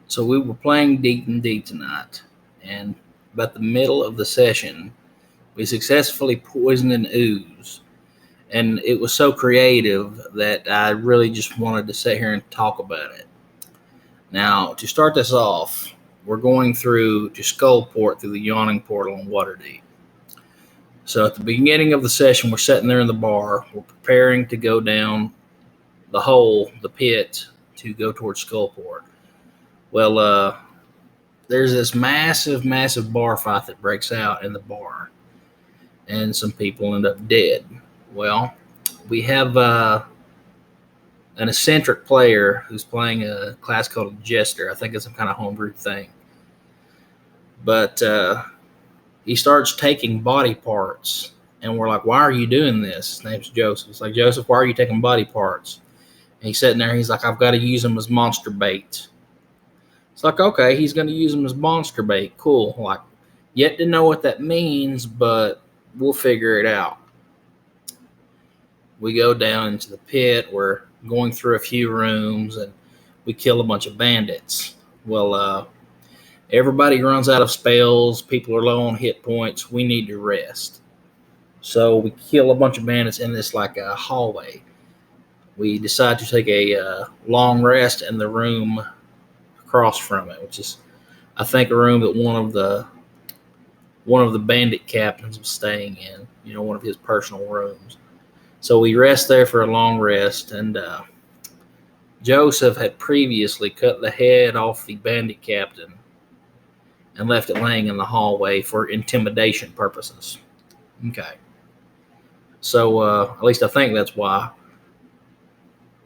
So we were playing D&D tonight, and about the middle of the session, we successfully poisoned an ooze. And it was so creative that I really just wanted to sit here and talk about it. Now, to start this off, we're going through to Skullport through the yawning portal in Waterdeep. So at the beginning of the session, we're sitting there in the bar. We're preparing to go down the hole, the pit, to go towards Skullport. Well, there's this massive bar fight that breaks out in the bar, and some people end up dead. Well, we have an eccentric player who's playing a class called a Jester. I think it's some kind of homebrew thing. But he starts taking body parts, and we're like, why are you doing this? His name's Joseph. It's like, Joseph, why are you taking body parts? And he's sitting there, he's like, I've got to use them as monster bait. It's like, okay, he's going to use them as monster bait. Cool. Like, yet to know what that means, but we'll figure it out. We go down into the pit. We're going through a few rooms, and we kill a bunch of bandits. Well, everybody runs out of spells. People are low on hit points. We need to rest. So we kill a bunch of bandits in this like a hallway. We decide to take a long rest in the room across from it, which is, I think, a room that one of the bandit captains was staying in. You know, one of his personal rooms. So we rest there for a long rest, and Joseph had previously cut the head off the bandit captain and left it laying in the hallway for intimidation purposes. Okay. So at least I think that's why.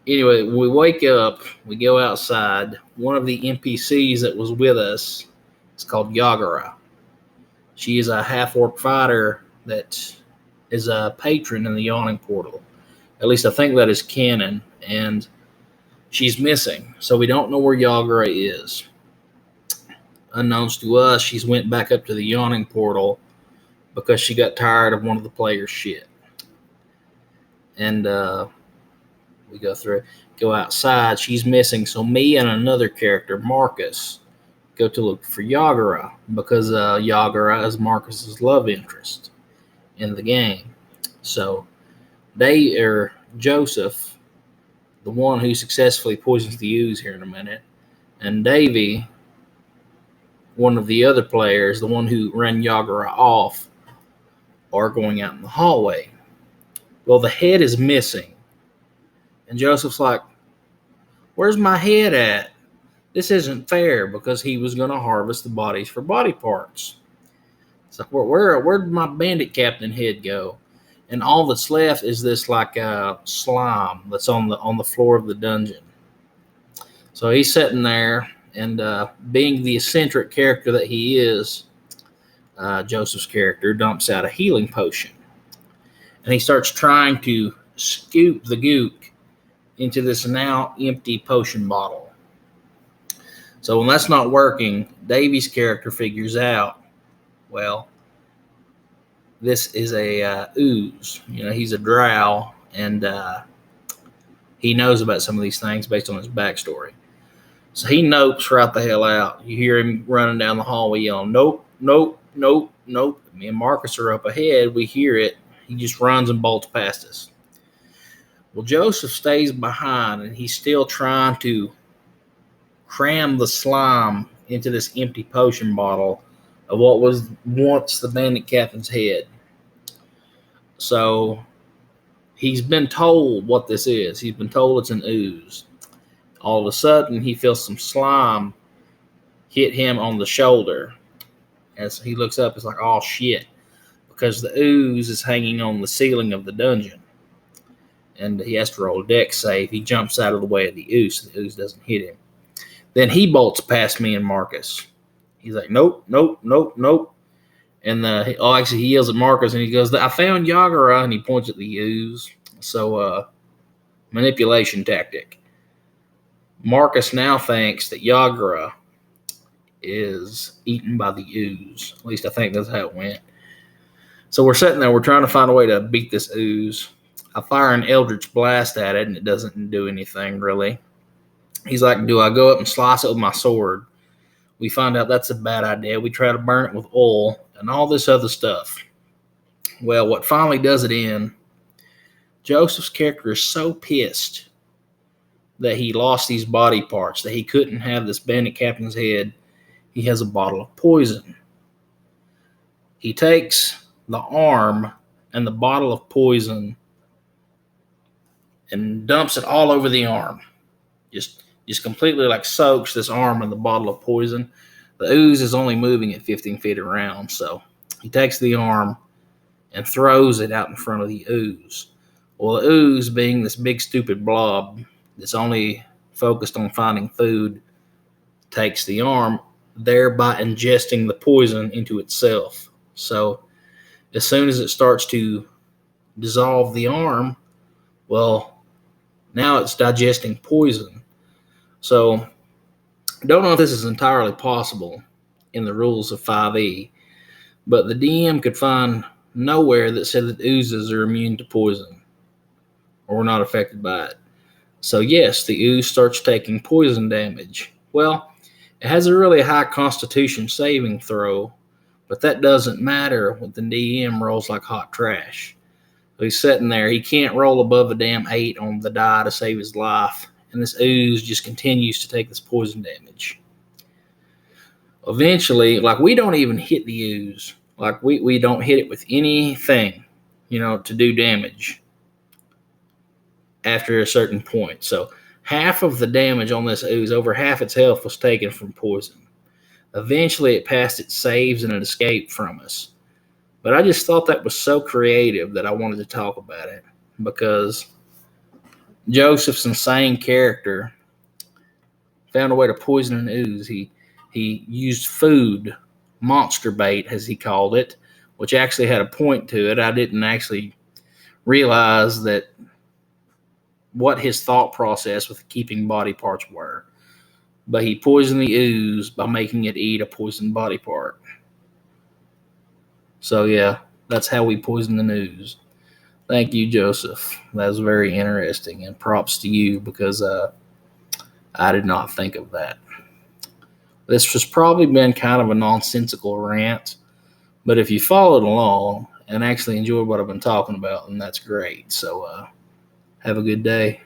Anyway, we wake up, we go outside. One of the NPCs that was with us is called Yagara. She is a half-orc fighter that is a patron in the yawning portal. At least I think that is canon, and she's missing. So we don't know where Yagara is. Unknowns to us, she's went back up to the yawning portal because she got tired of one of the players' shit. And we go outside. She's missing. So me and another character, Marcus, go to look for Yagara because Yagara is Marcus's love interest in the game. So Joseph, the one who successfully poisons the ooze here in a minute, and Davey, one of the other players, the one who ran Yagara off, are going out in the hallway. Well, the head is missing. And Joseph's like, where's my head at? This isn't fair, because he was going to harvest the bodies for body parts. It's like, where'd my bandit captain head go? And all that's left is this like slime that's on the floor of the dungeon. So he's sitting there, and being the eccentric character that he is, Joseph's character dumps out a healing potion. And he starts trying to scoop the goop into this now empty potion bottle. So when that's not working, Davy's character figures out, well, this is a ooze. You know, he's a drow, and he knows about some of these things based on his backstory. So he nopes right the hell out. You hear him running down the hallway yelling, nope, nope, nope, nope. Me and Marcus are up ahead. We hear it. He just runs and bolts past us. Well, Joseph stays behind, and he's still trying to cram the slime into this empty potion bottle of what was once the bandit captain's head. So he's been told what this is. He's been told it's an ooze. All of a sudden, he feels some slime hit him on the shoulder. As he looks up, it's like, oh, shit. Because the ooze is hanging on the ceiling of the dungeon. And he has to roll a dex save. He jumps out of the way of the ooze, so the ooze doesn't hit him. Then he bolts past me and Marcus. He's like, nope, nope, nope, nope. And actually, he yells at Marcus, and he goes, I found Yagara, and he points at the ooze. So, manipulation tactic. Marcus now thinks that Yagara is eaten by the ooze. At least I think that's how it went. So we're sitting there. We're trying to find a way to beat this ooze. I fire an Eldritch Blast at it, and it doesn't do anything, really. He's like, do I go up and slice it with my sword? We find out that's a bad idea. We try to burn it with oil and all this other stuff. Well, what finally does it in, Joseph's character is so pissed that he lost these body parts, that he couldn't have this bandit captain's head. He has a bottle of poison. He takes the arm and the bottle of poison and dumps it all over the arm. Just completely like soaks this arm in the bottle of poison. The ooze is only moving at 15 feet around, so he takes the arm and throws it out in front of the ooze. Well, the ooze, being this big stupid blob that's only focused on finding food, takes the arm, thereby ingesting the poison into itself. So as soon as it starts to dissolve the arm, well, now it's digesting poison. So I don't know if this is entirely possible in the rules of 5e, but the DM could find nowhere that said that oozes are immune to poison or not affected by it. So yes, the ooze starts taking poison damage. Well, it has a really high constitution saving throw, but that doesn't matter when the DM rolls like hot trash. So he's sitting there. He can't roll above a damn 8 on the die to save his life, and this ooze just continues to take this poison damage. Eventually, like, we don't even hit the ooze. Like, we don't hit it with anything, to do damage after a certain point. So half of the damage on this ooze, over half its health, was taken from poison. Eventually, it passed its saves and it escaped from us. But I just thought that was so creative that I wanted to talk about it, because Joseph's insane character found a way to poison an ooze. He used food, monster bait, as he called it, which actually had a point to it. I didn't actually realize that what his thought process with keeping body parts were. But he poisoned the ooze by making it eat a poisoned body part. So yeah, that's how we poison the ooze. Thank you, Joseph. That was very interesting, and props to you, because I did not think of that. This has probably been kind of a nonsensical rant, but if you followed along and actually enjoyed what I've been talking about, then that's great. So have a good day.